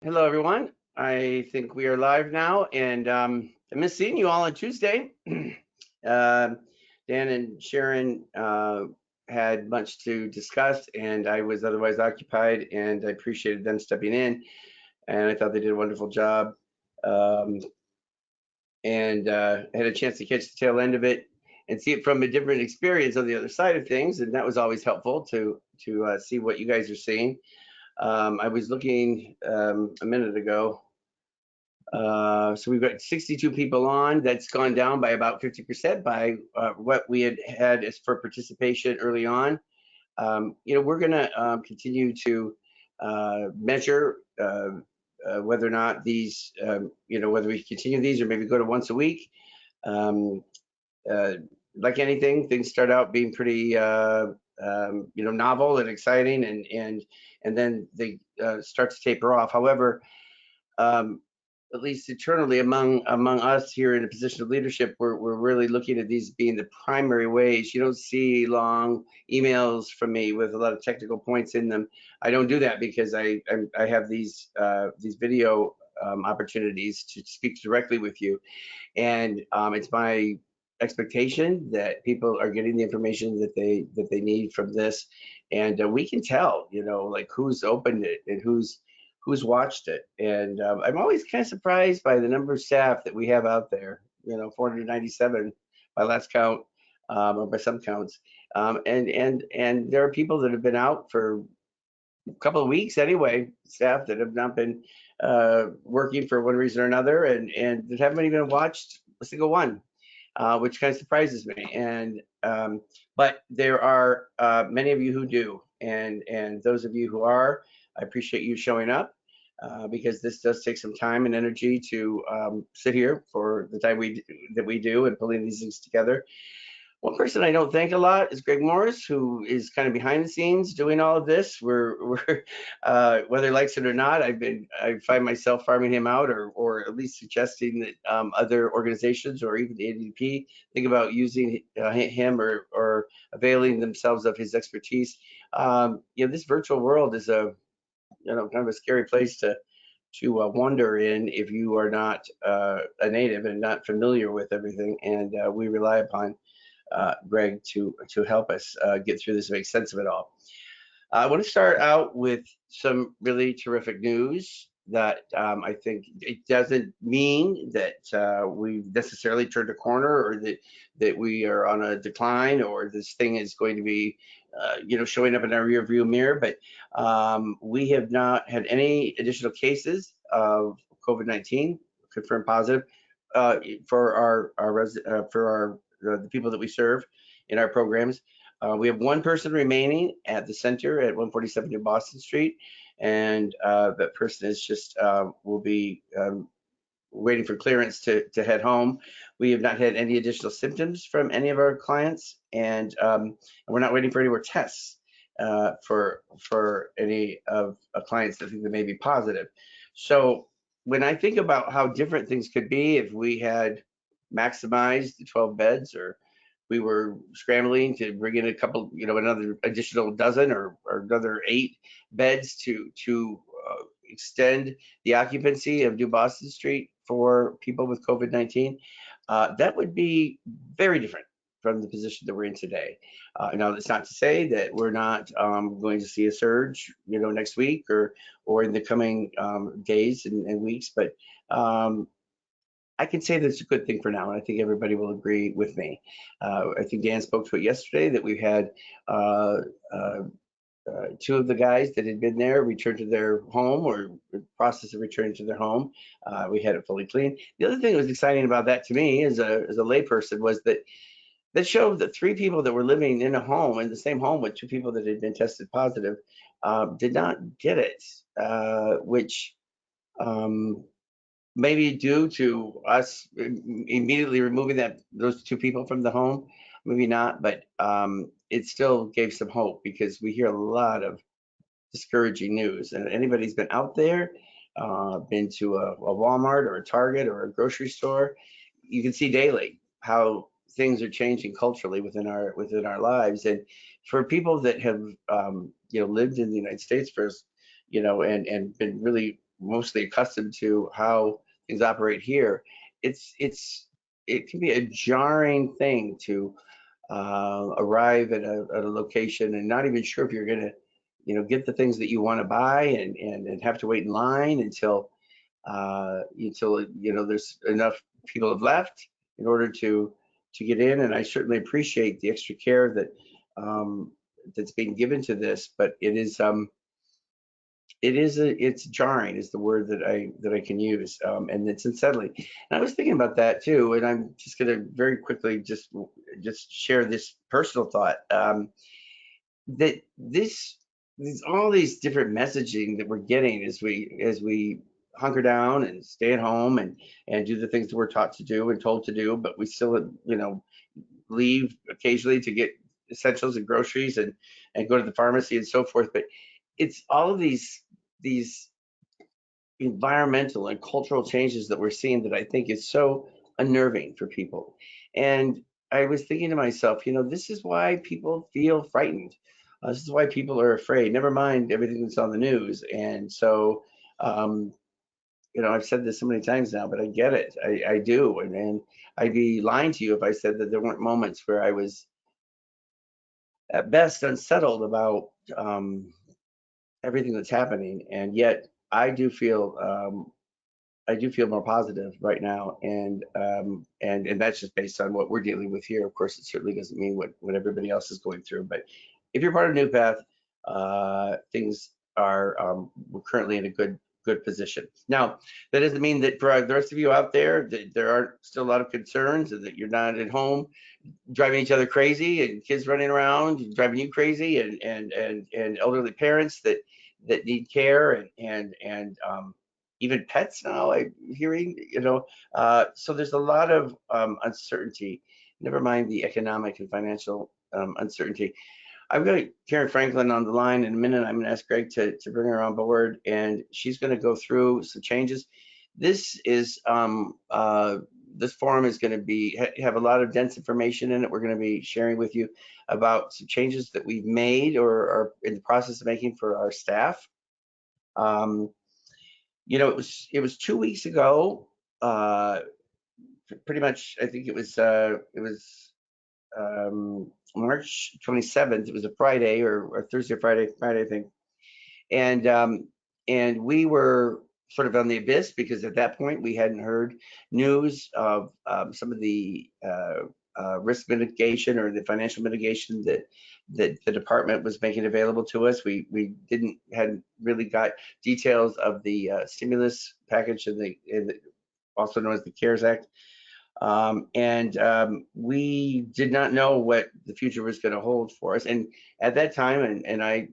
Hello, everyone. I think we are live now, and I miss seeing you all on Tuesday. Dan and Sharon had much to discuss, and I was otherwise occupied, and I appreciated them stepping in, and I thought they did a wonderful job. Um, and had a chance to catch the tail end of it and see it from a different experience on the other side of things, and that was always helpful to see what you guys are seeing. I was looking a minute ago. So we've got 62 people on. That's gone down by about 50% by what we had as for participation early on. We're going to continue to measure whether or not these, whether we continue these or maybe go to once a week. Um, uh, like anything, things start out being pretty, novel and exciting, and then they start to taper off. However, um, at least internally among us here in a position of leadership, we're really looking at these being the primary ways. You don't see long emails from me with a lot of technical points in them. I don't do that because I have these video opportunities to speak directly with you, and it's my expectation that people are getting the information that they need from this, and we can tell, like who's opened it and who's watched it. And I'm always kind of surprised by the number of staff that we have out there. 497 by last count, or by some counts. And there are people that have been out for a couple of weeks anyway, staff that have not been working for one reason or another, and that haven't even watched a single one, which kind of surprises me. And but there are many of you who do, and those of you who are, I appreciate you showing up. Because this does take some time and energy to sit here for the time that we do and pulling these things together. One person I don't thank a lot is Greg Morris, who is kind of behind the scenes doing all of this. We're whether he likes it or not, I find myself farming him out, or at least suggesting that other organizations or even the ADP think about using him, or availing themselves of his expertise. This virtual world is a kind of a scary place to wander in if you are not a native and not familiar with everything. And we rely upon Greg to help us get through this, make sense of it all. I want to start out with some really terrific news that I think it doesn't mean that we've necessarily turned a corner, or that we are on a decline, or this thing is going to be showing up in our rear view mirror. But we have not had any additional cases of COVID-19 confirmed positive for the people that we serve in our programs. We have one person remaining at the center at 147 New Boston Street, and that person is just will be waiting for clearance to head home. We have not had any additional symptoms from any of our clients, and we're not waiting for any more tests for any of our clients that think they may be positive. So when I think about how different things could be if we had maximized the 12 beds, or we were scrambling to bring in a couple, another additional dozen, or another 8 beds to extend the occupancy of New Boston Street for people with COVID-19, that would be very different from the position that we're in today. Now, that's not to say that we're not going to see a surge, next week, or in the coming days and weeks, but I can say that's a good thing for now, and I think everybody will agree with me. I think Dan spoke to it yesterday that we've had uh, uh, 2 of the guys that had been there return to their home, or the process of returning to their home. We had it fully cleaned. The other thing that was exciting about that to me as a layperson was that showed that 3 people that were living in a home, in the same home with 2 people that had been tested positive, did not get it, which um, maybe due to us immediately removing those 2 people from the home, maybe not, but it still gave some hope, because we hear a lot of discouraging news. And anybody's been out there, been to a Walmart or a Target or a grocery store, you can see daily how things are changing culturally within our lives. And for people that have lived in the United States for and been really mostly accustomed to how things operate here, it can be a jarring thing to arrive at a location and not even sure if you're going to, get the things that you want to buy, and have to wait in line until there's enough people have left in order to get in. And I certainly appreciate the extra care that's being given to this, but it's jarring is the word that I can use, and it's unsettling. And I was thinking about that too, and I'm just going to very quickly just share this personal thought, that all these different messaging that we're getting as we hunker down and stay at home and do the things that we're taught to do and told to do, but we still leave occasionally to get essentials and groceries and go to the pharmacy and so forth. But it's all of these environmental and cultural changes that we're seeing that I think is so unnerving for people. And I was thinking to myself, this is why people feel frightened. This is why people are afraid. Never mind everything that's on the news. And so, I've said this so many times now, but I get it. I do. And I'd be lying to you if I said that there weren't moments where I was at best unsettled about everything that's happening. And yet I do feel more positive right now, and that's just based on what we're dealing with here. Of course, it certainly doesn't mean what everybody else is going through. But if you're part of NuPath, things are we're currently in a good position. Now, that doesn't mean that for the rest of you out there that there aren't still a lot of concerns, and that you're not at home driving each other crazy, and kids running around driving you crazy, and elderly parents that need care, and even pets now I'm hearing, so there's a lot of uncertainty, never mind the economic and financial uncertainty. I've got Karen Franklin on the line in a minute. I'm going to ask Greg to bring her on board, and she's going to go through some changes. This is this forum is going to have a lot of dense information in it. We're going to be sharing with you about some changes that we've made or are in the process of making for our staff. It was 2 weeks ago, pretty much. I think it was March 27th. It was a Friday or Thursday or Friday, I think. And we were sort of on the abyss, because at that point we hadn't heard news of some of the risk mitigation or the financial mitigation that the department was making available to us. We hadn't really got details of the stimulus package and also known as the CARES Act. We did not know what the future was going to hold for us. And at that time, and I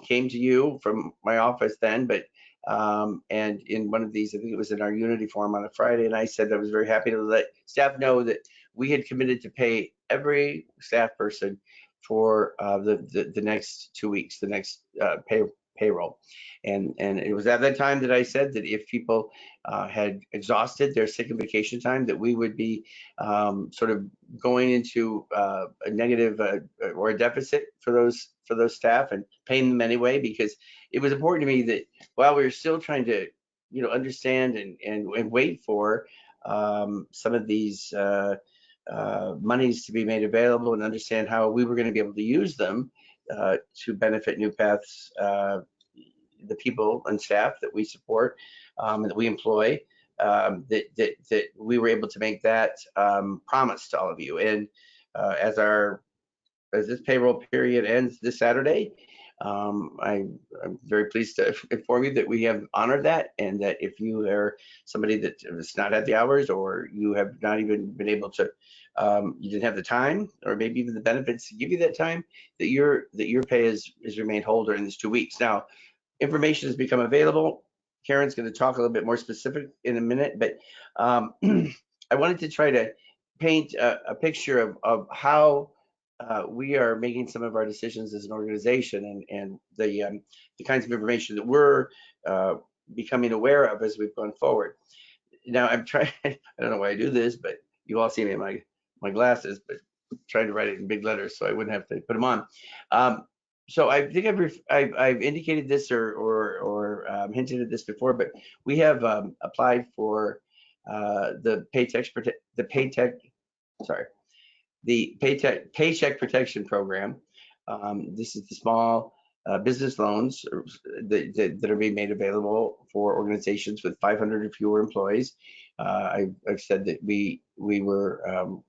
came to you from my office then, but and in one of these, I think it was in our Unity forum on a Friday, and I said I was very happy to let staff know that we had committed to pay every staff person for the next 2 weeks, the next payroll. And it was at that time that I said that if people had exhausted their sick and vacation time, that we would be sort of going into a negative or a deficit for those staff and paying them anyway, because it was important to me that while we were still trying to understand and wait for some of these monies to be made available and understand how we were going to be able to use them to benefit NuPath's the people and staff that we support, that we employ, that we were able to make that promise to all of you. And as this payroll period ends this Saturday, I'm very pleased to inform you that we have honored that, and that if you are somebody that has not had the hours, or you have not even been able to, you didn't have the time, or maybe even the benefits to give you that time, that your pay is remained whole during these 2 weeks. Now, information has become available. Karen's going to talk a little bit more specific in a minute, but I wanted to try to paint a picture of how we are making some of our decisions as an organization, and the kinds of information that we're becoming aware of as we've gone forward. Now, I'm trying, I don't know why I do this, but you all see me in my glasses, but I'm trying to write it in big letters so I wouldn't have to put them on. So I think I've indicated this or hinted at this before, but we have applied for the Paytech, sorry, the Paycheck Protection Program. This is the small business loans that are being made available for organizations with 500 or fewer employees. I've said that we were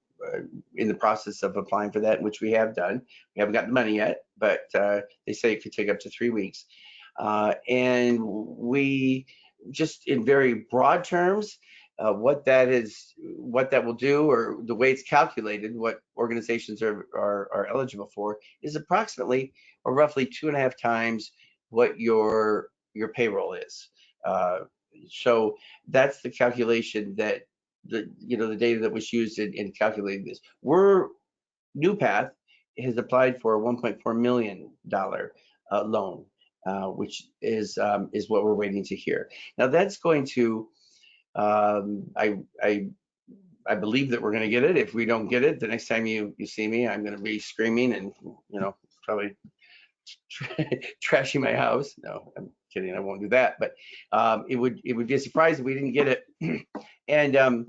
in the process of applying for that, which we have done. We haven't got the money yet, but they say it could take up to 3 weeks. And we just in very broad terms, what that will do, or the way it's calculated, what organizations are eligible for, is approximately or roughly 2.5 times what your payroll is. Uh, so that's the calculation that the data that was used in calculating this. NuPath has applied for a $1.4 million loan, which is what we're waiting to hear. Now that's going to I believe that we're going to get it. If we don't get it, the next time you see me, I'm going to be screaming and probably trashing my house. No, I'm kidding. I won't do that. But it would be a surprise if we didn't get it. And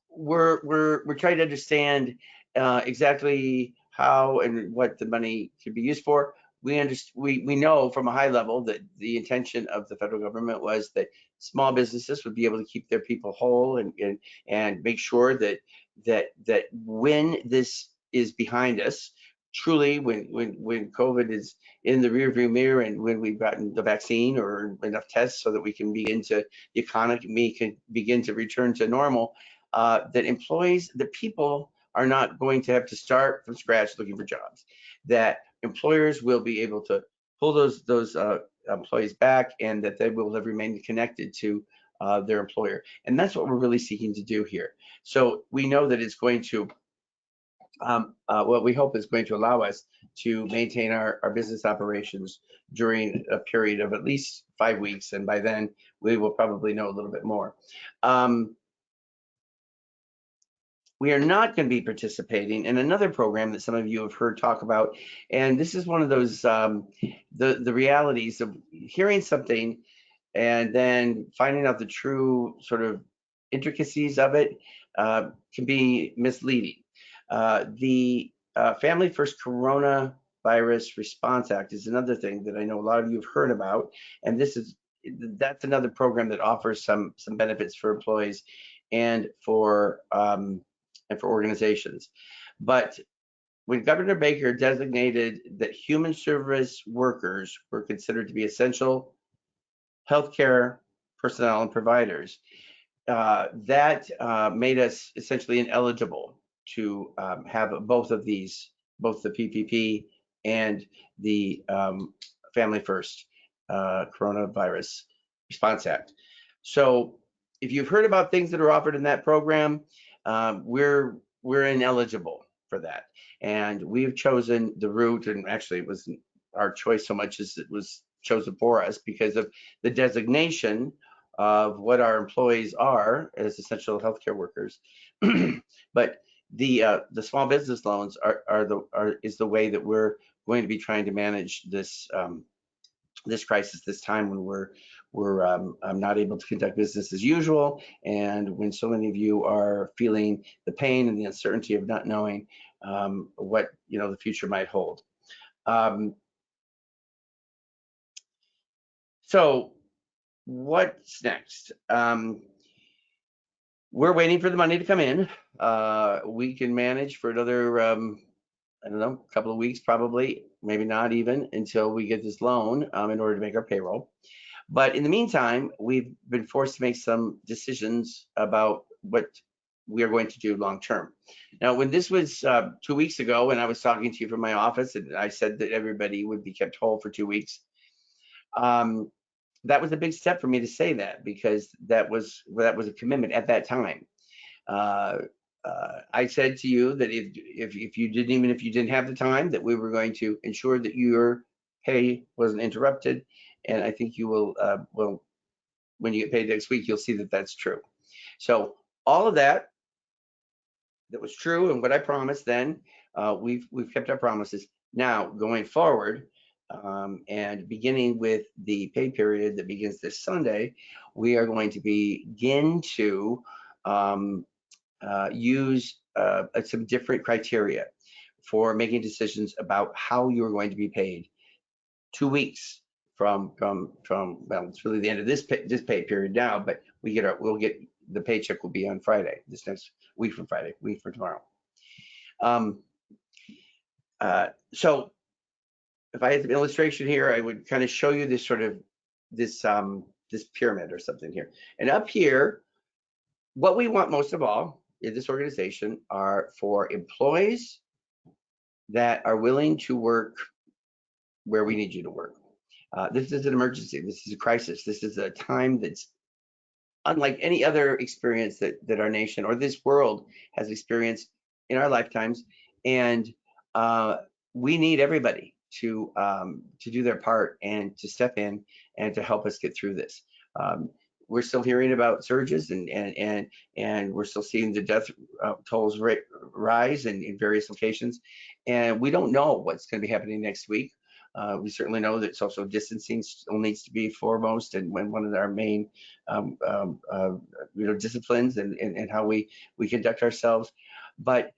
we're trying to understand exactly how and what the money could be used for. We know from a high level that the intention of the federal government was that small businesses would be able to keep their people whole and make sure that when this is behind us, truly when COVID is in the rearview mirror and when we've gotten the vaccine or enough tests so that the economy can begin to return to normal, that people are not going to have to start from scratch looking for jobs, that employers will be able to pull those employees back, and that they will have remained connected to their employer. And that's what we're really seeking to do here. So we know that it's going to, what we hope is going to allow us to maintain our business operations during a period of at least 5 weeks. And by then, we will probably know a little bit more. We are not going to be participating in another program that some of you have heard talk about. And this is one of those, the realities of hearing something and then finding out the true sort of intricacies of it can be misleading. The Family First Coronavirus Response Act is another thing that I know a lot of you have heard about. And that's another program that offers some benefits for employees and for organizations. But when Governor Baker designated that human service workers were considered to be essential healthcare personnel and providers, that made us essentially ineligible to have both of these, both the PPP and the Family First Coronavirus Response Act. So if you've heard about things that are offered in that program, we're ineligible for that. And we've chosen the route, and actually it wasn't our choice so much as it was chosen for us because of the designation of what our employees are as essential healthcare workers. But the small business loans is the way that we're going to be trying to manage this this crisis, this time when we're not able to conduct business as usual, and when so many of you are feeling the pain and the uncertainty of not knowing what the future might hold. So what's next? We're waiting for the money to come in. We can manage for another, I don't know, a couple of weeks, probably, maybe not even, until we get this loan in order to make our payroll. But in the meantime, we've been forced to make some decisions about what we are going to do long term. Now, when this was 2 weeks ago, and I was talking to you from my office, and I said that everybody would be kept whole for 2 weeks, that was a big step for me to say that, because that was a commitment at that time. I said to you that if you didn't have the time, that we were going to ensure that your pay wasn't interrupted, and I think you will when you get paid next week, you'll see that that's true. So all of that was true, and what I promised then, we've kept our promises. Now going forward, And beginning with the pay period that begins this Sunday, we are going to begin to um, use some different criteria for making decisions about how you're going to be paid 2 weeks from well, it's really the end of this pay period now, but we'll get the paycheck will be on Friday, this next week from Friday, week from tomorrow. Um, so if I had an illustration here, I would kind of show you this sort of this this pyramid or something here. And up here, what we want most of all in this organization are for employees that are willing to work where we need you to work. This is an emergency. This is a crisis. This is a time that's unlike any other experience that our nation or this world has experienced in our lifetimes. And we need everybody to do their part and to step in and to help us get through this. We're still hearing about surges and we're still seeing the death tolls rise in various locations. And we don't know what's going to be happening next week. We certainly know that social distancing still needs to be foremost and when one of our main disciplines and how we conduct ourselves. But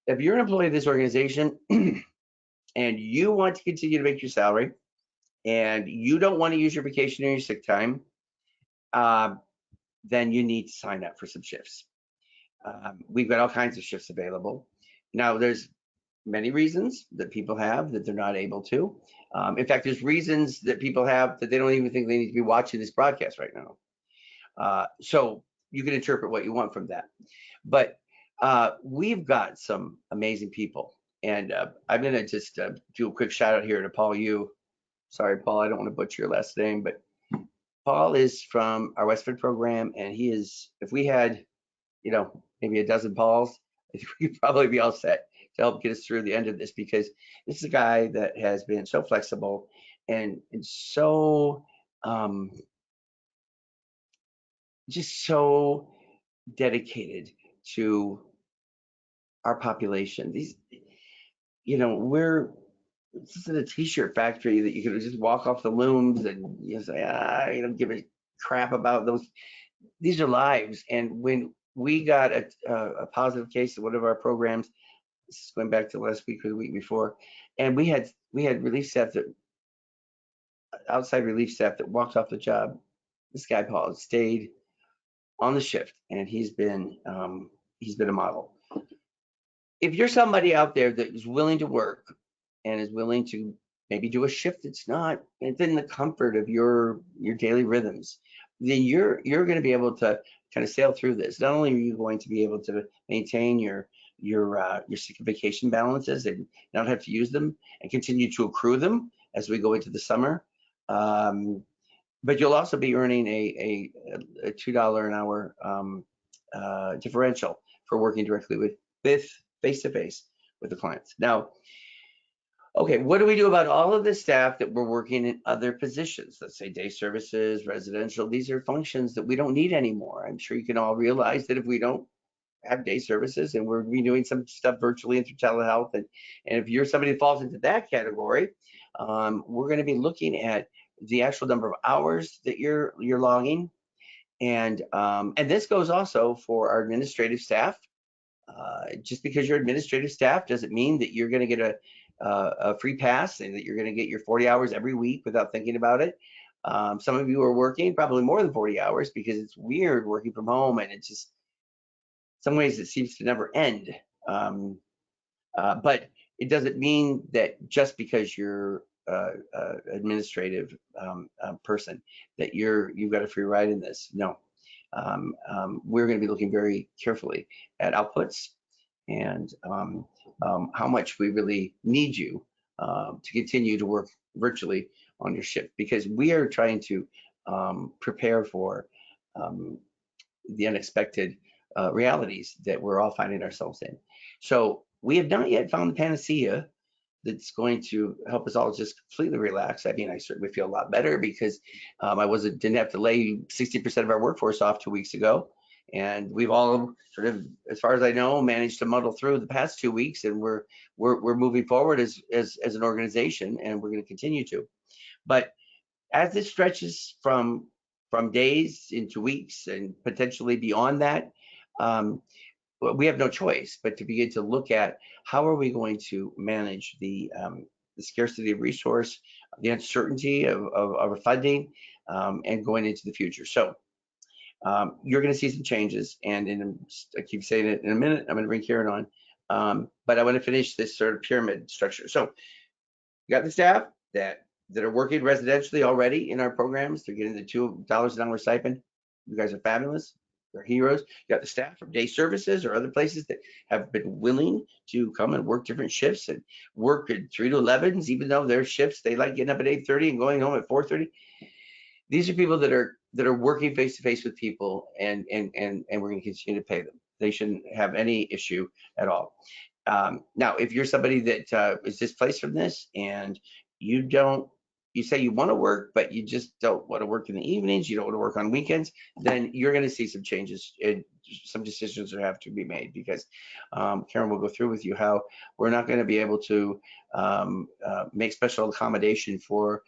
if you're an employee of this organization and you want to continue to make your salary and you don't want to use your vacation or your sick time, then you need to sign up for some shifts. We've got all kinds of shifts available. Now, there's many reasons that people have that they're not able to. In fact, there's reasons that people have that they don't even think they need to be watching this broadcast right now. So you can interpret what you want from that. But we've got some amazing people. And I'm going to just do a quick shout out here to Paul Yu. Sorry, Paul, I don't want to butcher your last name, but Paul is from our Westford program. And he is, if we had, maybe a dozen Pauls, we'd probably be all set to help get us through the end of this, because this is a guy that has been so flexible and so just so dedicated to our population. These, this isn't a t-shirt factory that you can just walk off the looms and say, you don't give a crap about those. These are lives. And when we got a positive case of one of our programs, this is going back to last week or the week before, and we had relief staff outside relief staff that walked off the job. This guy Paul stayed on the shift, and he's been a model. If you're somebody out there that is willing to work and is willing to maybe do a shift that's not within the comfort of your daily rhythms, then you're going to be able to kind of sail through this. Not only are you going to be able to maintain your sick vacation balances and not have to use them and continue to accrue them as we go into the summer, but you'll also be earning a $2 an hour differential for working directly with face-to-face with the clients. Now, okay, what do we do about all of the staff that we're working in other positions? Let's say day services, residential. These are functions that we don't need anymore. I'm sure you can all realize that if we don't have day services and we're doing some stuff virtually and through telehealth, and if you're somebody that falls into that category, we're going to be looking at the actual number of hours that you're logging, and this goes also for our administrative staff. Just because you're administrative staff doesn't mean that you're going to get a free pass and that you're going to get your 40 hours every week without thinking about it. Some of you are working probably more than 40 hours because it's weird working from home, and it's just some ways it seems to never end. But it doesn't mean that just because you're administrative person that you've got a free ride in this. No. We're going to be looking very carefully at outputs and how much we really need you to continue to work virtually on your shift, because we are trying to prepare for the unexpected realities that we're all finding ourselves in. So we have not yet found the panacea that's going to help us all just completely relax. I mean, I certainly feel a lot better because I didn't have to lay 60% of our workforce off 2 weeks ago, And we've all sort of, as far as I know, managed to muddle through the past 2 weeks, and we're moving forward as an organization, and we're going to continue to. But as this stretches from days into weeks and potentially beyond that, we have no choice but to begin to look at how are we going to manage the scarcity of resource, the uncertainty of funding, and going into the future. So you're going to see some changes, and I keep saying it, in a minute I'm going to bring Karen on, but I want to finish this sort of pyramid structure. So you got the staff that are working residentially already in our programs. They're getting the $2 an hour stipend. You guys are fabulous. They're heroes. You got the staff from day services or other places that have been willing to come and work different shifts and work at 3 to 11s, even though their shifts, they like getting up at 8:30 and going home at 4:30. These are people that are working face to face with people, and we're going to continue to pay them. They shouldn't have any issue at all. Now, if you're somebody that is displaced from this, and you say you want to work, but you just don't want to work in the evenings, you don't want to work on weekends, then you're going to see some changes. Some decisions that have to be made, because Karen will go through with you how we're not going to be able to make special accommodation for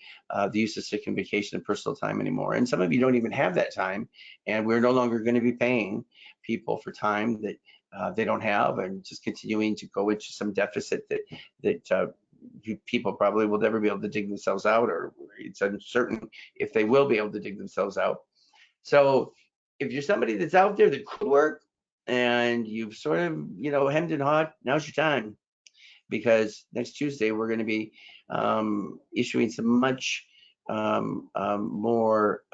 the use of sick and vacation and personal time anymore. And some of you don't even have that time, and we're no longer going to be paying people for time that they don't have, and just continuing to go into some deficit that people probably will never be able to dig themselves out, or it's uncertain if they will be able to dig themselves out. So if you're somebody that's out there that could work, and you've sort of, hemmed and hawed, now's your time, because next Tuesday we're going to be issuing some much more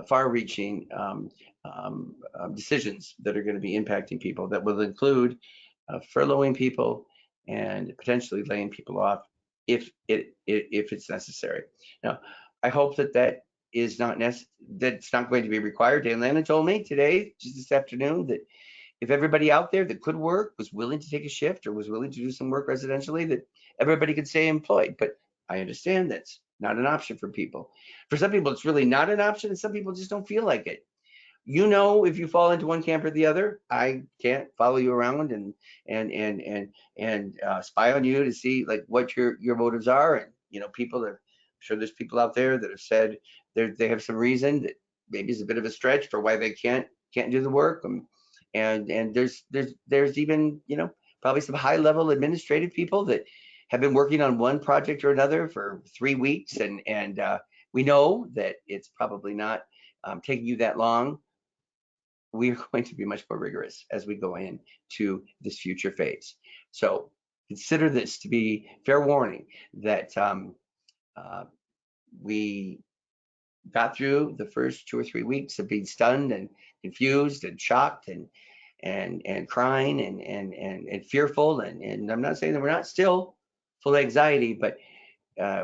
far-reaching decisions that are going to be impacting people, that will include furloughing people and potentially laying people off if it's necessary. Now, I hope that is not that's not going to be required. Dan Lannon told me today, just this afternoon, that if everybody out there that could work was willing to take a shift or was willing to do some work residentially, that everybody could stay employed. But I understand that's not an option for people. For some people, it's really not an option, and some people just don't feel like it. If you fall into one camp or the other. I can't follow you around and spy on you to see like what your motives are. And people I'm sure there's people out there that have said they have some reason that maybe is a bit of a stretch for why they can't do the work. And there's even probably some high level administrative people that have been working on one project or another for 3 weeks, and we know that it's probably not taking you that long. We are going to be much more rigorous as we go into this future phase. So consider this to be fair warning that we got through the first 2 or 3 weeks of being stunned and confused and shocked and crying and fearful. And I'm not saying that we're not still full of anxiety, but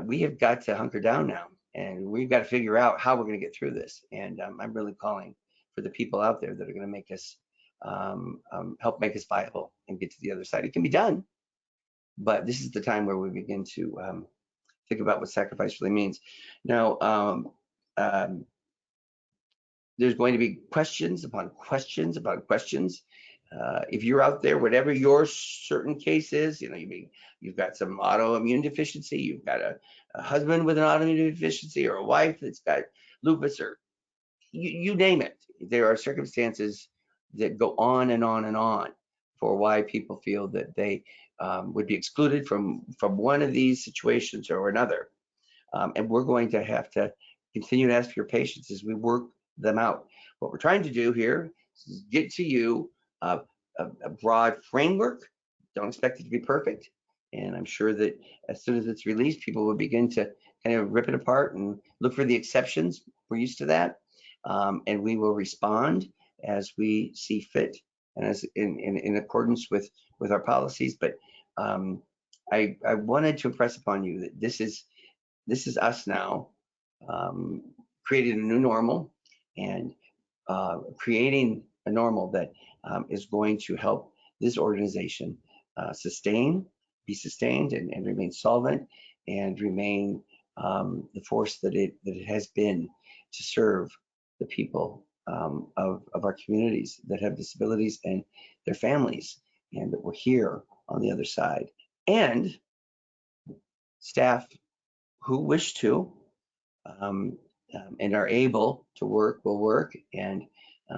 we have got to hunker down now, and we've got to figure out how we're going to get through this. And I'm really calling for the people out there that are going to make us help make us viable and get to the other side. It can be done, but this is the time where we begin to think about what sacrifice really means. Now, there's going to be questions upon questions upon questions. If you're out there, whatever your certain case is, you've got some autoimmune deficiency, you've got a husband with an autoimmune deficiency, or a wife that's got lupus, or you name it. There are circumstances that go on and on and on for why people feel that they would be excluded from one of these situations or another. And we're going to have to continue to ask for your patience as we work them out. What we're trying to do here is get to you a broad framework. Don't expect it to be perfect. And I'm sure that as soon as it's released, people will begin to kind of rip it apart and look for the exceptions. We're used to that. And we will respond as we see fit and as in accordance with our policies. But I wanted to impress upon you that this is us now, creating a new normal, and creating a normal that is going to help this organization be sustained and remain solvent, and remain the force that it has been to serve the people of our communities that have disabilities and their families, and that we're here on the other side. And staff who wish to um, and are able to work will work, and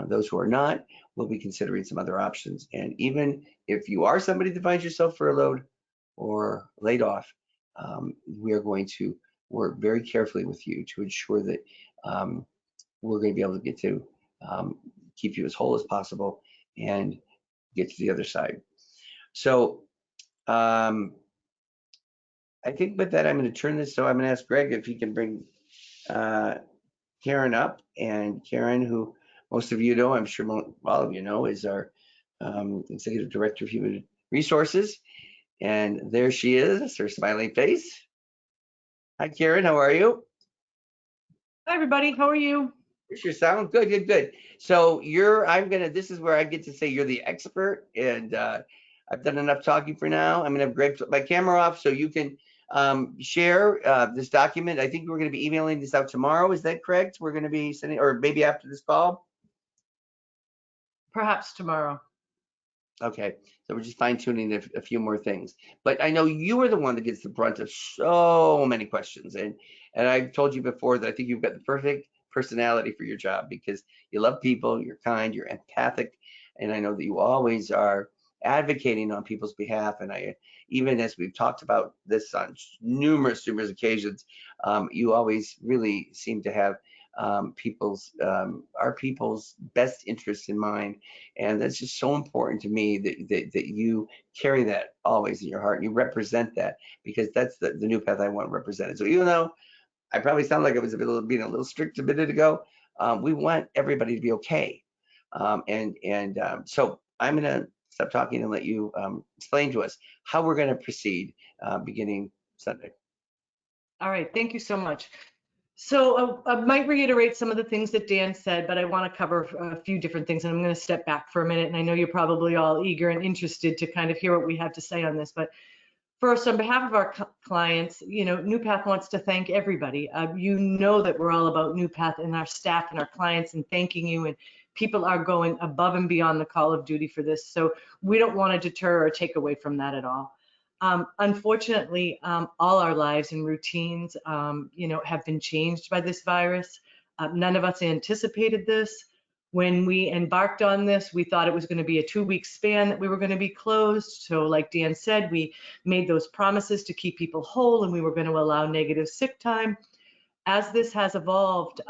those who are not will be considering some other options. And even if you are somebody that finds yourself furloughed or laid off, we are going to work very carefully with you to ensure that we're going to be able to get to keep you as whole as possible and get to the other side. So I think with that, I'm going to turn this. So I'm going to ask Greg if he can bring Karen up. And Karen, who most of you know, I'm sure all of you know, is our Executive Director of Human Resources. And there she is, her smiling face. Hi, Karen, how are you? Hi, everybody. How are you? Here's your sound. Good, good, good. So this is where I get to say you're the expert, and I've done enough talking for now. I'm gonna have Greg put my camera off so you can share this document. I think we're gonna be emailing this out tomorrow. Is that correct? We're gonna be sending, or maybe after this call? Perhaps tomorrow. Okay, so we're just fine tuning a few more things. But I know you are the one that gets the brunt of so many questions. And I've told you before that I think you've got the perfect personality for your job, because you love people, you're kind, you're empathic. And I know that you always are advocating on people's behalf. And even as we've talked about this on numerous occasions, you always really seem to have our people's best interests in mind. And that's just so important to me that you carry that always in your heart and you represent that, because that's the NuPath I want represented. So even though I probably sound like I was being a little strict a minute ago, we want everybody to be okay. So I'm going to stop talking and let you explain to us how we're going to proceed beginning Sunday. All right. Thank you so much. So I might reiterate some of the things that Dan said, but I want to cover a few different things, and I'm going to step back for a minute. And I know you're probably all eager and interested to kind of hear what we have to say on this. But first, on behalf of our clients, NuPath wants to thank everybody. You know that we're all about NuPath and our staff and our clients and thanking you. And people are going above and beyond the call of duty for this. So we don't want to deter or take away from that at all. Unfortunately, all our lives and routines, have been changed by this virus. None of us anticipated this. When we embarked on this, we thought it was going to be a 2-week span that we were going to be closed. So like Dan said, we made those promises to keep people whole, and we were going to allow negative sick time. As this has evolved,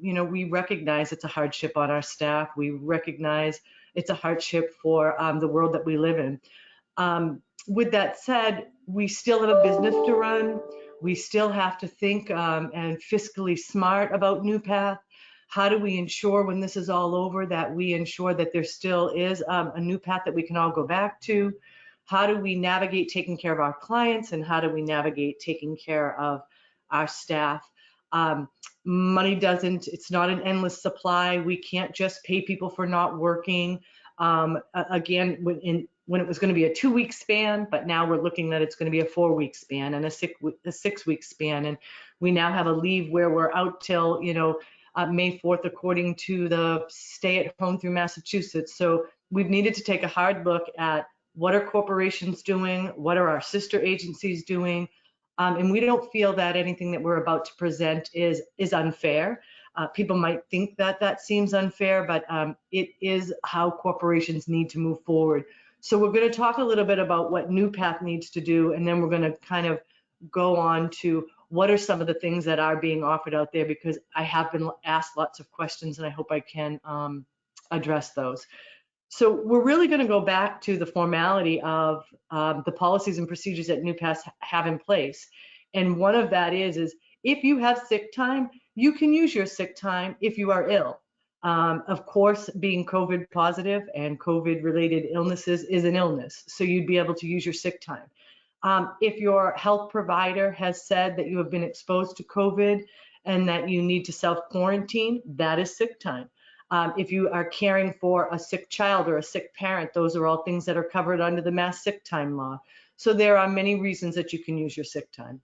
we recognize it's a hardship on our staff. We recognize it's a hardship for the world that we live in. With that said, we still have a business to run. We still have to think and fiscally smart about NuPath. How do we ensure when this is all over that we ensure that there still is a NuPath that we can all go back to? How do we navigate taking care of our clients, and how do we navigate taking care of our staff? Money it's not an endless supply. We can't just pay people for not working. Again, when it was going to be a 2-week span, but now we're looking that it's going to be a 4-week span and a 6-week span. And we now have a leave where we're out till, May 4th, according to the stay at home through Massachusetts. So we've needed to take a hard look at what are corporations doing, what are our sister agencies doing, and we don't feel that anything that we're about to present is unfair. People might think that seems unfair, but it is how corporations need to move forward. So we're going to talk a little bit about what NuPath needs to do, and then we're going to kind of go on to what are some of the things that are being offered out there, because I have been asked lots of questions and I hope I can address those. So we're really going to go back to the formality of the policies and procedures that NuPath have in place. And one of that is if you have sick time, you can use your sick time if you are ill. Of course, being COVID positive and COVID related illnesses is an illness. So you'd be able to use your sick time. If your health provider has said that you have been exposed to COVID and that you need to self-quarantine, that is sick time. If you are caring for a sick child or a sick parent, those are all things that are covered under the mass sick time law. So there are many reasons that you can use your sick time.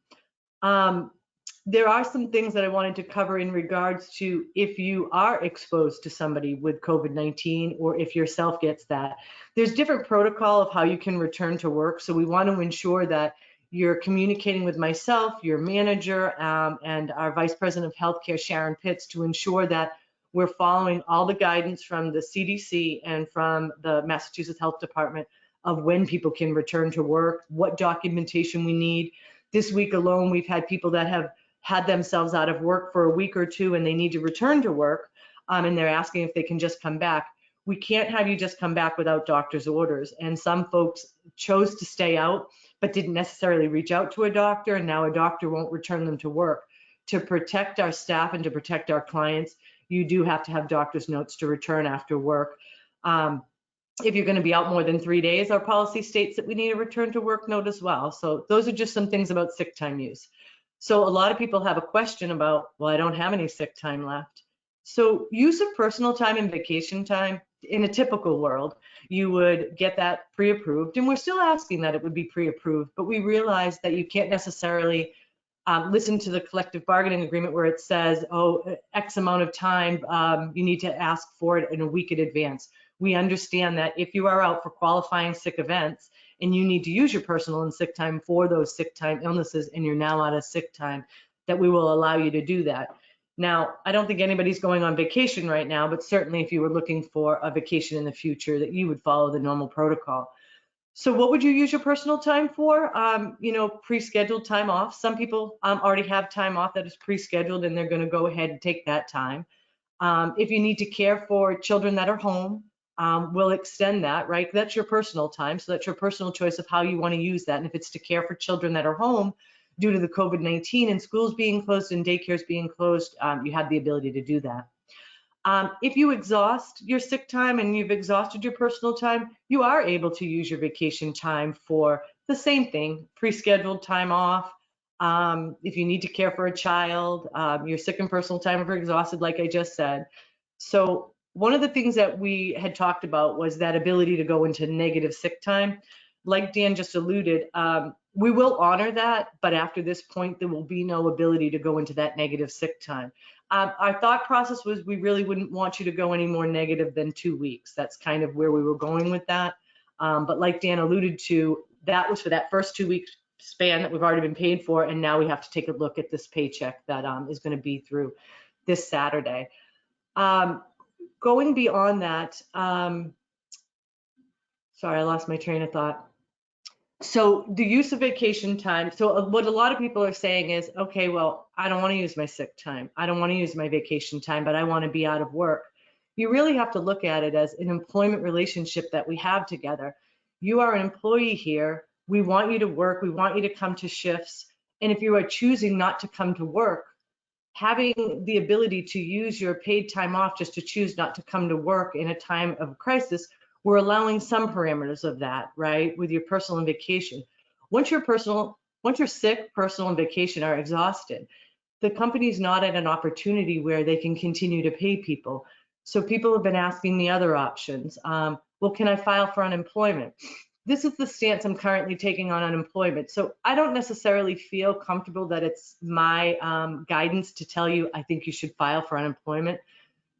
There are some things that I wanted to cover in regards to if you are exposed to somebody with COVID-19 or if yourself gets that. There's different protocol of how you can return to work. So we want to ensure that you're communicating with myself, your manager, and our Vice President of Healthcare, Sharon Pitts, to ensure that we're following all the guidance from the CDC and from the Massachusetts Health Department of when people can return to work, what documentation we need. This week alone, we've had people that have had themselves out of work for a week or two and they need to return to work, and they're asking if they can just come back. We can't have you just come back without doctor's orders. And some folks chose to stay out, but didn't necessarily reach out to a doctor, and now a doctor won't return them to work. To protect our staff and to protect our clients, you do have to have doctor's notes to return after work. If you're going to be out more than 3 days, our policy states that we need a return to work note as well. So those are just some things about sick time use. So a lot of people have a question about, well, I don't have any sick time left. So use of personal time and vacation time, in a typical world, you would get that pre-approved, and we're still asking that it would be pre-approved, but we realize that you can't necessarily listen to the collective bargaining agreement where it says, oh, X amount of time, you need to ask for it in a week in advance. We understand that if you are out for qualifying sick events and you need to use your personal and sick time for those sick time illnesses and you're now out of sick time, that we will allow you to do that. Now, I don't think anybody's going on vacation right now, but certainly if you were looking for a vacation in the future, that you would follow the normal protocol. So what would you use your personal time for? Pre-scheduled time off. Some people already have time off that is pre-scheduled and they're going to go ahead and take that time. If you need to care for children that are home, we'll extend that, right? That's your personal time. So that's your personal choice of how you want to use that. And if it's to care for children that are home due to the COVID-19 and schools being closed and daycares being closed, you have the ability to do that. If you exhaust your sick time and you've exhausted your personal time, you are able to use your vacation time for the same thing, pre-scheduled time off. If you need to care for a child, your sick and personal time if you're exhausted, like I just said. So one of the things that we had talked about was that ability to go into negative sick time. Like Dan just alluded, we will honor that, but after this point, there will be no ability to go into that negative sick time. Our thought process was we really wouldn't want you to go any more negative than 2 weeks. That's kind of where we were going with that. But like Dan alluded to, that was for that first 2 weeks span that we've already been paid for, and now we have to take a look at this paycheck that is going to be through this Saturday. Going beyond that, sorry, I lost my train of thought. So the use of vacation time. So what a lot of people are saying is, okay, well, I don't want to use my sick time. I don't want to use my vacation time, but I want to be out of work. You really have to look at it as an employment relationship that we have together. You are an employee here. We want you to work. We want you to come to shifts. And if you are choosing not to come to work, having the ability to use your paid time off just to choose not to come to work in a time of crisis, we're allowing some parameters of that, right? With your personal and vacation. Once you're sick, personal and vacation are exhausted, the company's not at an opportunity where they can continue to pay people. So people have been asking the other options. Well, can I file for unemployment? This is the stance I'm currently taking on unemployment. So I don't necessarily feel comfortable that it's my guidance to tell you, I think you should file for unemployment.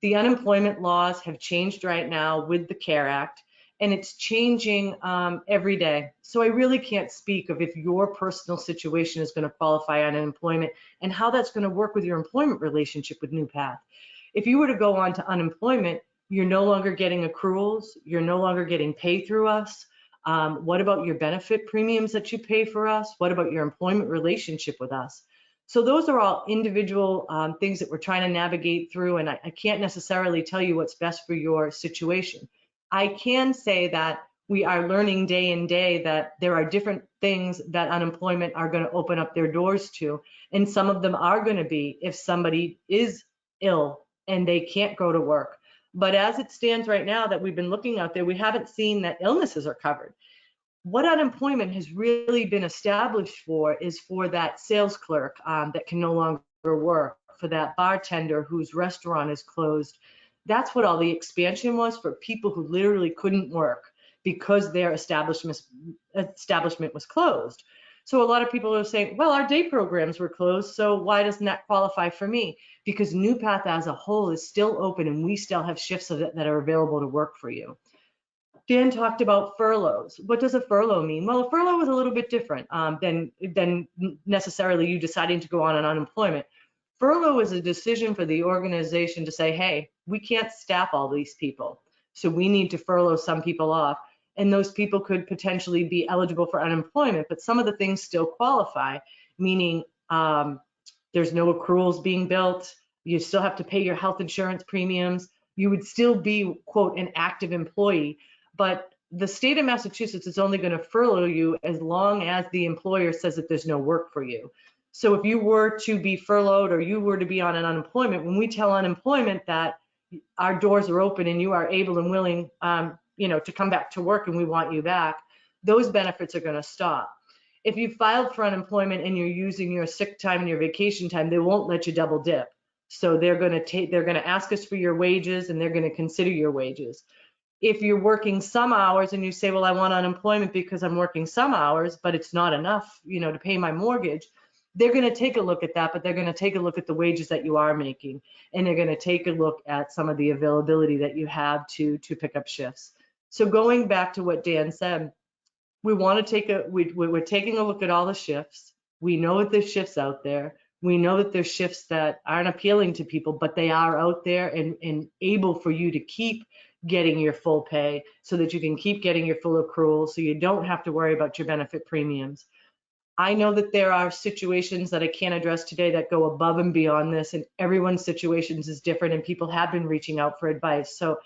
The unemployment laws have changed right now with the CARE Act, and it's changing every day. So I really can't speak of if your personal situation is going to qualify on unemployment and how that's going to work with your employment relationship with NuPath. If you were to go on to unemployment, you're no longer getting accruals, you're no longer getting pay through us. What about your benefit premiums that you pay for us? What about your employment relationship with us? So those are all individual things that we're trying to navigate through, and I can't necessarily tell you what's best for your situation. I can say that we are learning day in day that there are different things that unemployment are going to open up their doors to, and some of them are going to be if somebody is ill and they can't go to work. But as it stands right now that we've been looking out there, we haven't seen that illnesses are covered. What unemployment has really been established for is for that sales clerk that can no longer work, for that bartender whose restaurant is closed. That's what all the expansion was, for people who literally couldn't work because their establishment was closed. So a lot of people are saying, well, our day programs were closed, so why doesn't that qualify for me? Because NuPath as a whole is still open and we still have shifts of it that are available to work for you. Dan talked about furloughs. What does a furlough mean? Well, a furlough is a little bit different than necessarily you deciding to go on unemployment. Furlough is a decision for the organization to say, hey, we can't staff all these people, so we need to furlough some people off. And those people could potentially be eligible for unemployment, but some of the things still qualify, meaning there's no accruals being built. You still have to pay your health insurance premiums. You would still be, quote, an active employee. But the state of Massachusetts is only going to furlough you as long as the employer says that there's no work for you. So if you were to be furloughed or you were to be on an unemployment, when we tell unemployment that our doors are open and you are able and willing, to come back to work and we want you back, those benefits are going to stop. If you filed for unemployment and you're using your sick time and your vacation time, they won't let you double dip. So they're going to ask us for your wages and they're going to consider your wages. If you're working some hours and you say, well, I want unemployment because I'm working some hours, but it's not enough, to pay my mortgage, they're going to take a look at that, but they're going to take a look at the wages that you are making, and they're going to take a look at some of the availability that you have to pick up shifts. So going back to what Dan said, we want to we're taking a look at all the shifts. We know that there's shifts out there. We know that there's shifts that aren't appealing to people, but they are out there and able for you to keep getting your full pay so that you can keep getting your full accrual so you don't have to worry about your benefit premiums. I know that there are situations that I can't address today that go above and beyond this, and everyone's situations is different and people have been reaching out for advice. So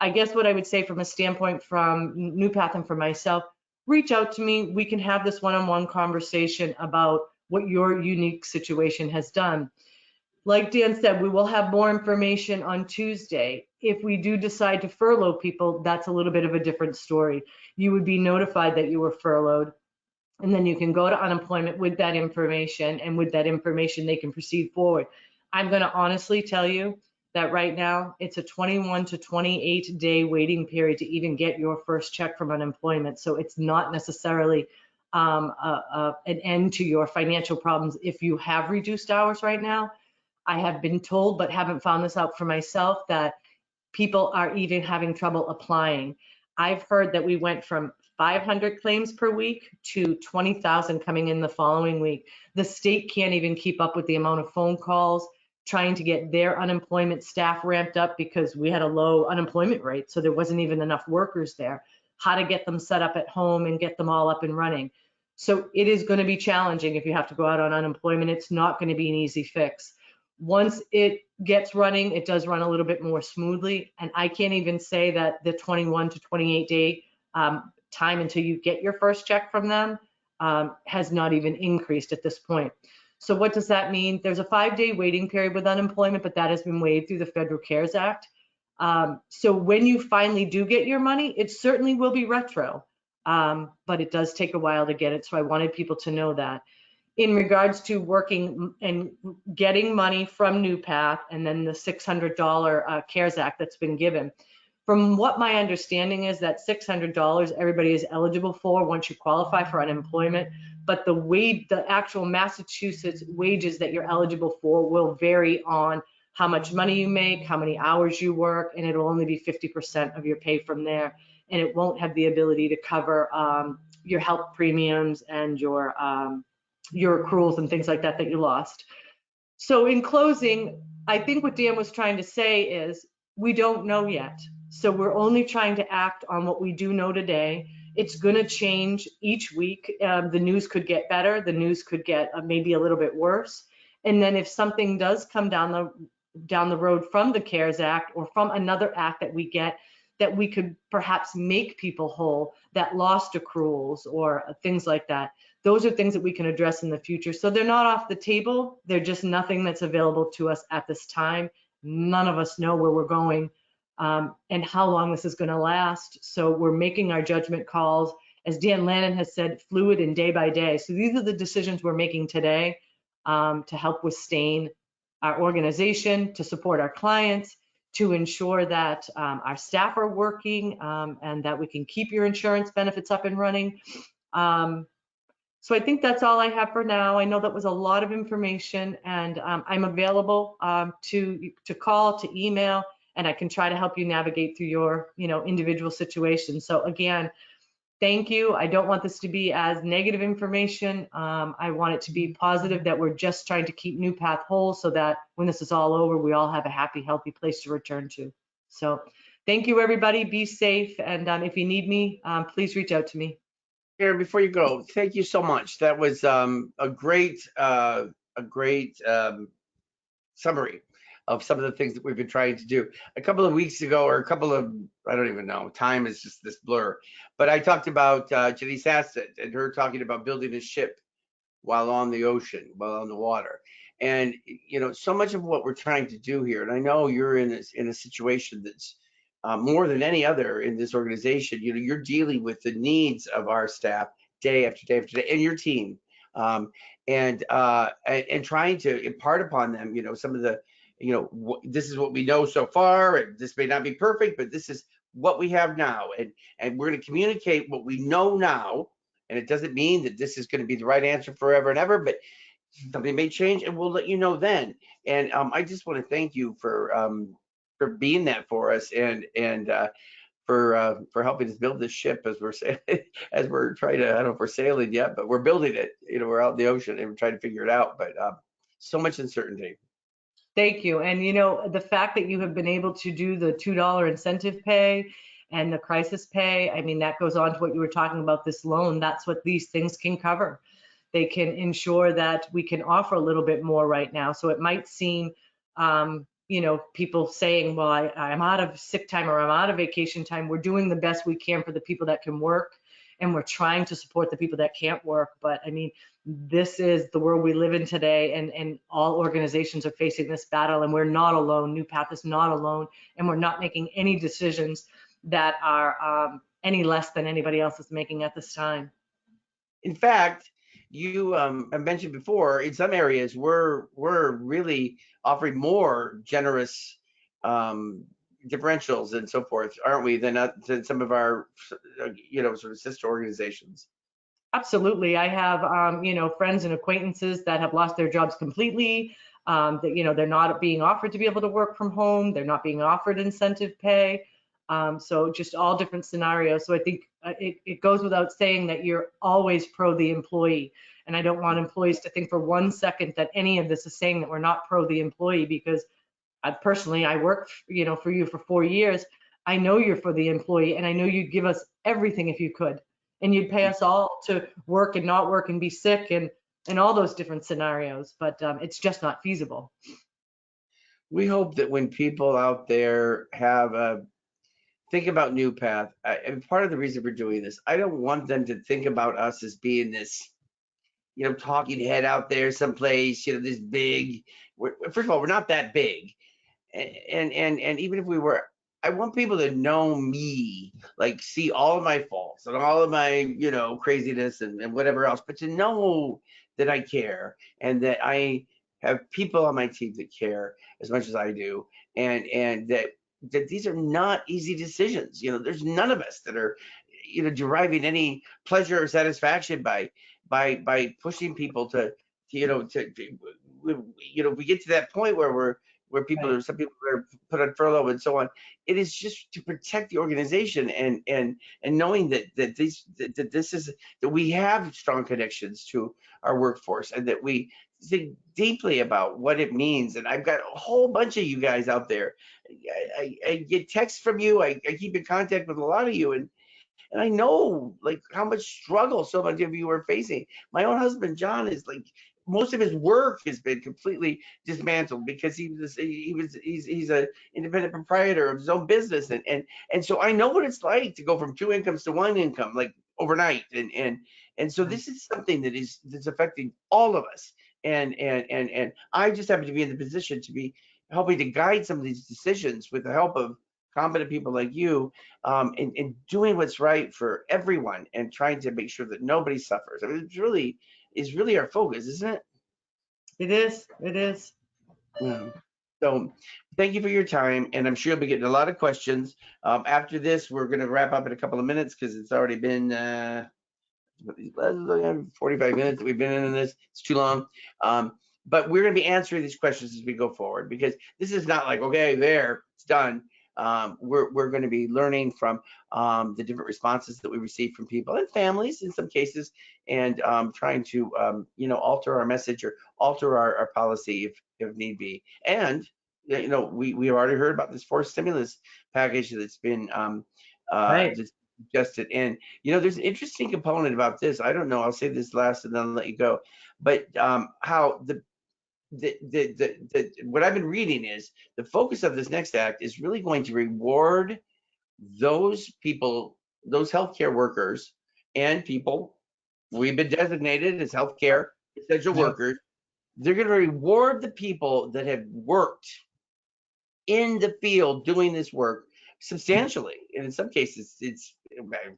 I guess what I would say from a standpoint from NuPath and for myself, reach out to me. We can have this one-on-one conversation about what your unique situation has done. Like Dan said, we will have more information on Tuesday. If we do decide to furlough people, that's a little bit of a different story. You would be notified that you were furloughed, and then you can go to unemployment with that information, and with that information, they can proceed forward. I'm going to honestly tell you that right now, it's a 21 to 28 day waiting period to even get your first check from unemployment. So it's not necessarily an end to your financial problems if you have reduced hours right now. I have been told, but haven't found this out for myself, that people are even having trouble applying. I've heard that we went from 500 claims per week to 20,000 coming in the following week. The state can't even keep up with the amount of phone calls trying to get their unemployment staff ramped up because we had a low unemployment rate, so there wasn't even enough workers there. How to get them set up at home and get them all up and running. So it is going to be challenging if you have to go out on unemployment. It's not going to be an easy fix. Once it gets running, it does run a little bit more smoothly. And I can't even say that the 21 to 28 day time until you get your first check from them has not even increased at this point. So what does that mean? There's a 5-day waiting period with unemployment, but that has been waived through the Federal CARES Act. So when you finally do get your money, it certainly will be retro, but it does take a while to get it. So I wanted people to know that. In regards to working and getting money from NuPath and then the $600 CARES Act that's been given. From what my understanding is, that $600 everybody is eligible for once you qualify for unemployment, but the actual Massachusetts wages that you're eligible for will vary on how much money you make, how many hours you work, and it'll only be 50% of your pay from there. And it won't have the ability to cover your health premiums and your accruals and things like that you lost. So in closing, I think what Dan was trying to say is we don't know yet. So we're only trying to act on what we do know today. It's going to change each week. The news could get better. The news could get maybe a little bit worse. And then if something does come down the road from the CARES Act or from another act that we get, that we could perhaps make people whole that lost accruals or things like that. Those are things that we can address in the future. So they're not off the table. They're just nothing that's available to us at this time. None of us know where we're going and how long this is going to last. So we're making our judgment calls, as Dan Lannon has said, fluid and day by day. So these are the decisions we're making today to help sustain our organization, to support our clients, to ensure that our staff are working and that we can keep your insurance benefits up and running. So I think that's all I have for now. I know that was a lot of information, and I'm available to call, to email, and I can try to help you navigate through your, individual situation. So again, thank you. I don't want this to be as negative information. I want it to be positive, that we're just trying to keep NuPath whole so that when this is all over, we all have a happy, healthy place to return to. So thank you, everybody. Be safe. And if you need me, please reach out to me. Aaron, before you go, thank you so much. That was a great summary of some of the things that we've been trying to do. A couple of weeks ago, or a couple of, I don't even know, time is just this blur. But I talked about Jenny Sassett and her talking about building a ship while on the ocean, while on the water. And so much of what we're trying to do here, and I know you're in a situation that's more than any other in this organization. You're dealing with the needs of our staff day after day after day, and your team, um, and trying to impart upon them, some of the, this is what we know so far, and this may not be perfect, but this is what we have now, and we're going to communicate what we know now. And it doesn't mean that this is going to be the right answer forever and ever, but something may change, and we'll let you know then. And I just want to thank you for being that for us, and for helping us build this ship as we're as we're trying to. I don't know if we're sailing yet, but we're building it. We're out in the ocean and we're trying to figure it out. But so much uncertainty. Thank you. And the fact that you have been able to do the $2 incentive pay and the crisis pay, I mean, that goes on to what you were talking about, this loan. That's what these things can cover. They can ensure that we can offer a little bit more right now. So it might seem, people saying, well, I'm out of sick time or I'm out of vacation time. We're doing the best we can for the people that can work, and we're trying to support the people that can't work. But I mean, this is the world we live in today, and all organizations are facing this battle, and we're not alone. NuPath is not alone, and we're not making any decisions that are any less than anybody else is making at this time. In fact, you I mentioned before, in some areas we're really offering more generous differentials and so forth, aren't we, than some of our sort of sister organizations. Absolutely. I have, friends and acquaintances that have lost their jobs completely. That, they're not being offered to be able to work from home. They're not being offered incentive pay. So just all different scenarios. So I think it goes without saying that you're always pro the employee. And I don't want employees to think for 1 second that any of this is saying that we're not pro the employee, because I worked, for you for 4 years. I know you're for the employee, and I know you'd give us everything if you could, and you'd pay us all to work and not work and be sick and all those different scenarios. But it's just not feasible. We hope that when people out there think about NuPath, and part of the reason we're doing this, I don't want them to think about us as being this, talking head out there someplace, this big. First of all, we're not that big, and even if we were, I want people to know me, like see all of my faults and all of my, craziness and whatever else, but to know that I care and that I have people on my team that care as much as I do, and that these are not easy decisions. There's none of us that are, deriving any pleasure or satisfaction by pushing people to we get to that point where people Right. some people are put on furlough and so on. It is just to protect the organization, and knowing that this is that we have strong connections to our workforce, and that we think deeply about what it means. And I've got a whole bunch of you guys out there. I get texts from you. I keep in contact with a lot of you, and I know like how much struggle so many of you are facing. My own husband, John, is like most of his work has been completely dismantled because he's a independent proprietor of his own business, and so I know what it's like to go from two incomes to one income like overnight, and so this is something that's affecting all of us, and I just happen to be in the position to be helping to guide some of these decisions with the help of competent people like you, and doing what's right for everyone and trying to make sure that nobody suffers. I mean, is really our focus, isn't it? It is. It is. Yeah. So thank you for your time, and I'm sure you'll be getting a lot of questions. After this, we're going to wrap up in a couple of minutes because it's already been these classes, 45 minutes that we've been in this, it's too long. But we're going to be answering these questions as we go forward, because this is not like, okay, there, it's done. We're going to be learning from the different responses that we receive from people and families in some cases, and trying to alter our message or alter our policy if need be. And we've already heard about this fourth stimulus package that's been Right. that's suggested. And there's an interesting component about this. I don't know. I'll say this last and then I'll let you go. But how what I've been reading is the focus of this next act is really going to reward those people, those healthcare workers, and people we've been designated as healthcare essential workers. They're going to reward the people that have worked in the field doing this work substantially, and in some cases,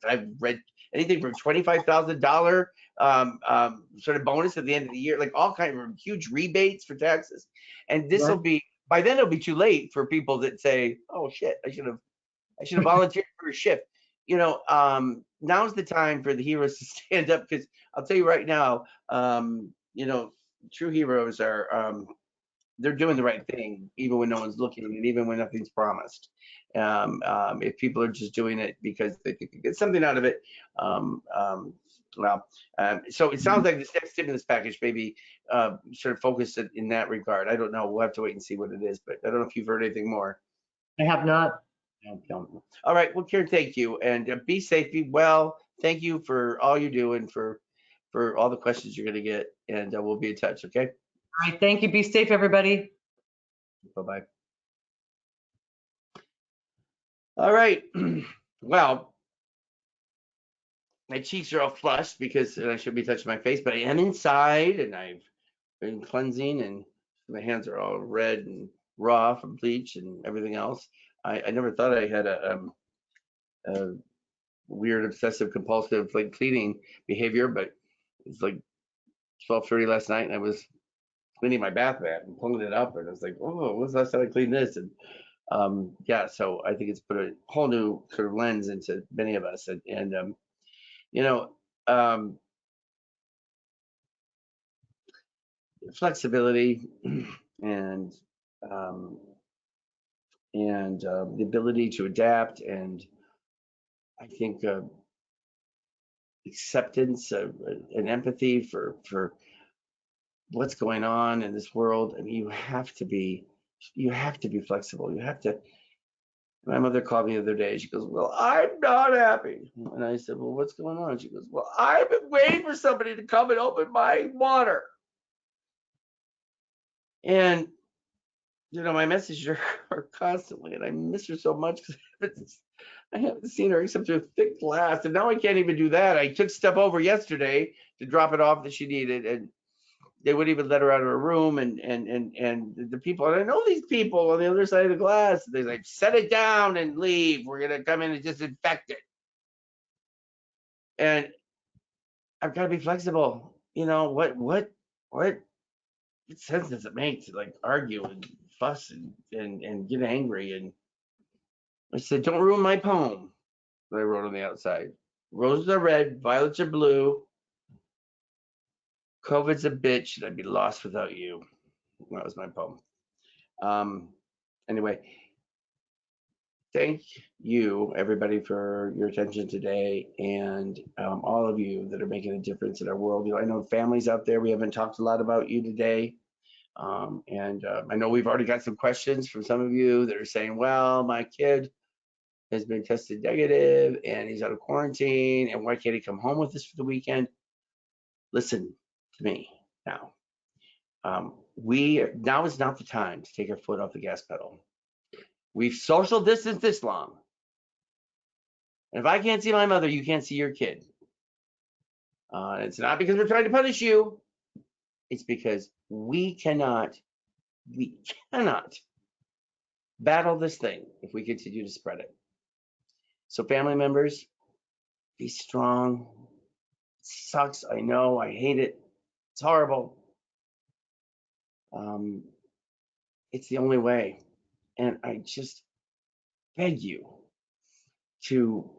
I've read anything from $25,000 sort of bonus at the end of the year, like all kinds of huge rebates for taxes. And this will be, by then it'll be too late for people that say, "Oh shit, I should have volunteered for a shift." Now's the time for the heroes to stand up, because I'll tell you right now, true heroes are they're doing the right thing, even when no one's looking, and even when nothing's promised. If people are just doing it because they think they get something out of it, so it sounds like this next stimulus package maybe sort of focused in that regard. I don't know. We'll have to wait and see what it is, but I don't know if you've heard anything more. I have not. All right. Well, Karen, thank you, and be safe, be well. Thank you for all you do and for all the questions you're going to get, and we'll be in touch. Okay. All right. Thank you. Be safe, everybody. Bye-bye. All right. Well, my cheeks are all flushed because I should be touching my face, but I am inside and I've been cleansing, and my hands are all red and raw from bleach and everything else. I never thought I had a weird obsessive compulsive like cleaning behavior, but it's like 12:30 last night and I was cleaning my bath mat and pulling it up, and I was like, oh, when's the last time I cleaned this? And yeah, so I think it's put a whole new sort of lens into many of us, and flexibility and the ability to adapt, and I think acceptance and empathy for what's going on in this world. I mean, you have to be flexible. You have to. My mother called me the other day. She goes, "Well, I'm not happy." And I said, "Well, what's going on?" She goes, "Well, I've been waiting for somebody to come and open my water." And my messages are constantly, and I miss her so much because I haven't seen her except through thick glass, and now I can't even do that. I took stuff over yesterday to drop it off that she needed, and they wouldn't even let her out of her room, and the people, and I know these people on the other side of the glass, they're like, "Set it down and leave. We're gonna come in and disinfect it." And I've got to be flexible. What sense does it make to like argue and fuss and get angry? And I said, "Don't ruin my poem that I wrote on the outside. Roses are red, violets are blue. COVID's a bitch, and I'd be lost without you." That was my poem. Anyway, thank you, everybody, for your attention today, and all of you that are making a difference in our world. I know families out there, we haven't talked a lot about you today. And I know we've already got some questions from some of you that are saying, well, my kid has been tested negative and he's out of quarantine, and why can't he come home with us for the weekend? Listen to me now. Now is not the time to take our foot off the gas pedal. We've social distanced this long. And if I can't see my mother, you can't see your kid. It's not because we're trying to punish you. It's because we cannot battle this thing if we continue to spread it. So family members, be strong. It sucks. I know. I hate it. It's horrible. It's the only way. And I just beg you to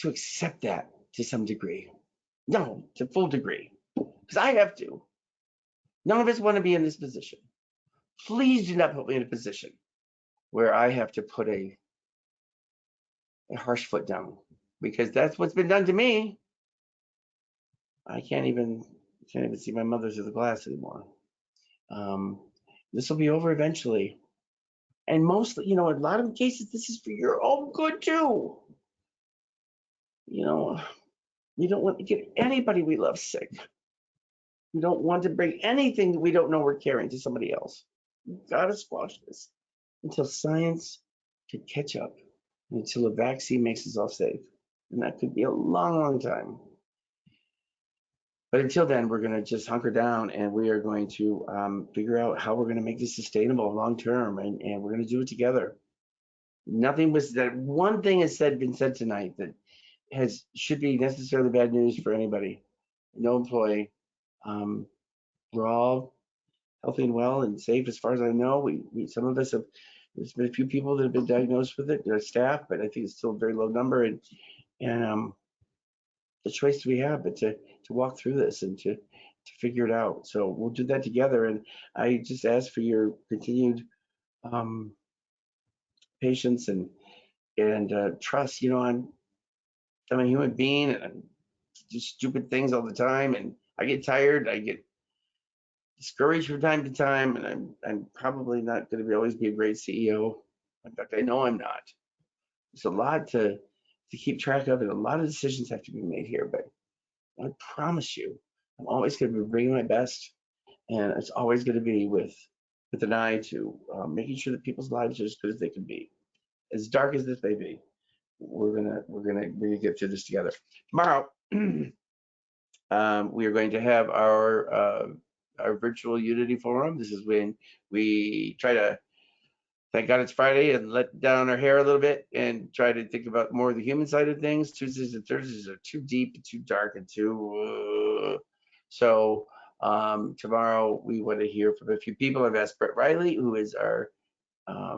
accept that to some degree. No, to full degree, because I have to. None of us want to be in this position. Please do not put me in a position where I have to put a harsh foot down, because that's what's been done to me. I can't even see my mother through the glass anymore. This will be over eventually. And mostly, in a lot of cases, this is for your own good too. We don't want to get anybody we love sick. We don't want to bring anything that we don't know we're carrying to somebody else. We've got to squash this until science can catch up, until a vaccine makes us all safe. And that could be a long, long time. But until then, we're going to just hunker down, and we are going to figure out how we're going to make this sustainable long term, and we're going to do it together. Nothing was that one thing has been said tonight that should be necessarily bad news for anybody. No employee. We're all healthy and well and safe as far as I know. We some of us have. There's been a few people that have been diagnosed with it, our staff, but I think it's still a very low number. And the choice we have, but to walk through this and to figure it out. So we'll do that together. And I just ask for your continued patience and trust. I'm a human being, and I do stupid things all the time, and I get tired. I get discouraged from time to time, and I'm probably not going to always be a great CEO. In fact, I know I'm not. There's a lot to keep track of, and a lot of decisions have to be made here. But I promise you, I'm always going to be bringing my best, and it's always going to be with an eye to making sure that people's lives are as good as they can be, as dark as this may be. We're gonna get through this together. Tomorrow, we are going to have our virtual Unity Forum. This is when we try to, thank God it's Friday, and let down our hair a little bit and try to think about more of the human side of things. Tuesdays and Thursdays are too deep and too dark and too. So tomorrow we want to hear from a few people. I've asked Brett Riley, who is our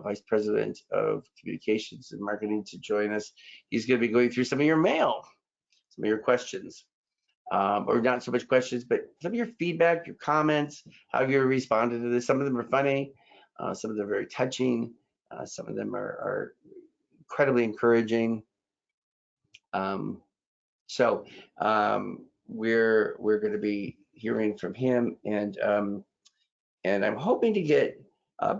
Vice President of Communications and Marketing, to join us. He's going to be going through some of your mail, some of your questions. Or not so much questions, but some of your feedback, your comments, how you responded to this. Some of them are funny, some of them are very touching, some of them are incredibly encouraging. So we're going to be hearing from him, and I'm hoping to get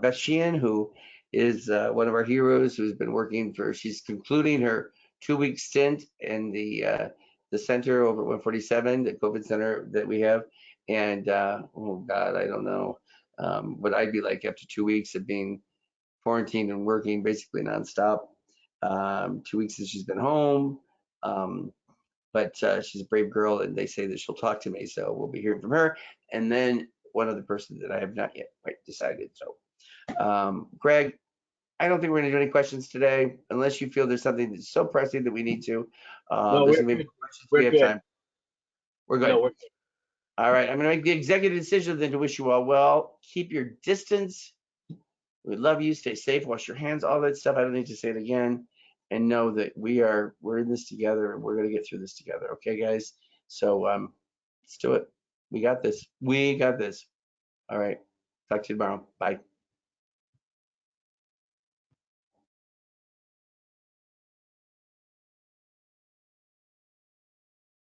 Beth Sheehan, who is one of our heroes, who's been working she's concluding her 2-week stint in the center over at 147, the COVID center that we have. And oh God, I don't know what I'd be like after 2 weeks of being quarantined and working basically nonstop. 2 weeks since she's been home. But she's a brave girl, and they say that she'll talk to me. So we'll be hearing from her. And then one other person that I have not yet quite decided. So Greg, I don't think we're going to do any questions today, unless you feel there's something that's so pressing that we need to. No, There's we're going to be good. questions. We're We have good. time. We're good. No, we're good. All right. I'm going to make the executive decision then to wish you all well. Keep your distance. We love you. Stay safe. Wash your hands. All that stuff. I don't need to say it again. And know that we're in this together, and we're going to get through this together. Okay, guys? So let's do it. We got this. We got this. All right. Talk to you tomorrow. Bye.